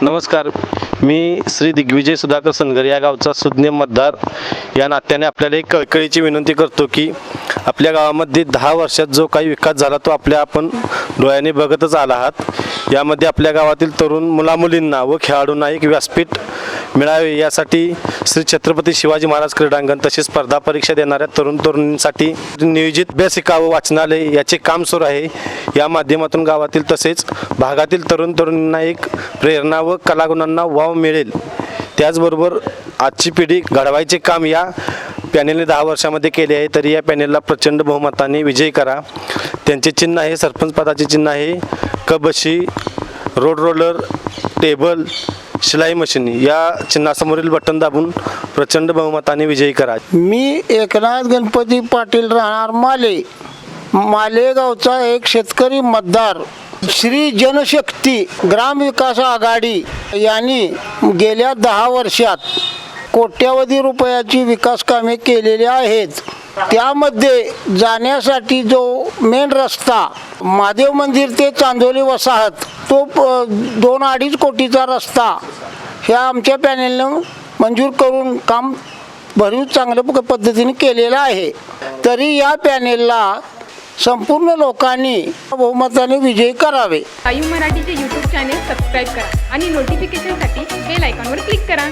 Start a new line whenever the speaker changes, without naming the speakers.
नमस्कार, मी श्री दिग्विजय सुधाकर सनगर या गावचा सुज्ञ मतदार या नात्याने आपल्याला एक कळकळीची विनंती करतो की आपल्या गावामध्ये 10 वर्षात जो काही विकास झाला तो आपण डोळ्याने बघतच आला आहात। यामध्ये आपल्या गावातील तरुण मुलामुलींना व खेळाडूंना एक व्यासपीठ मिळावे यासाठी श्री छत्रपती शिवाजी महाराज क्रीडांगण तसेच स्पर्धा परीक्षा देणाऱ्या तरुण तरुणींसाठी नियोजित अभ्यासिका व वाचनालय याचे काम सुरू आहे। या माध्यमातून गावातील तसेच भागातील तरुण तरुणींना एक प्रेरणा व कलागुणांना वाव मिळेल। त्याचबरोबर आजची पिढी घडवायचे काम या पॅनेलने 10 वर्षामध्ये केले आहे। तरी या पॅनेलला प्रचंड बहुमताने विजयी करा। त्यांचे चिन्ह आहे, सरपंच पदाचे चिन्ह आहे कबशी, रोड रोलर, टेबल, शिलाई मशीन या चिन्हासमोरील बटन दाबून प्रचंड बहुमताने विजयी करा।
मी एकनाथ गणपती पाटील राहणार मालेगावचा एक शेतकरी मतदार। श्री जनशक्ती ग्रामविकास आघाडी यांनी गेल्या 10 वर्षात कोट्यावधी रुपयाची विकास कामे केलेली आहेत। त्यामध्ये जाण्यासाठी जो मेन रस्ता महादेव मंदिर ते चांदोली वसाहत तो 2-2.5 कोटीचा रस्ता ह्या आमच्या पॅनेलनं मंजूर करून काम भरीव चांगल्या पद्धतीने केलेलं आहे। तरी या पॅनेलला संपूर्ण लोकांनी बहुमताने विजयी करावे।
लाईव्ह मराठीचे यूट्यूब चॅनेल सबस्क्राईब करा आणि नोटिफिकेशनसाठी बेल आयकॉनवर क्लिक करा।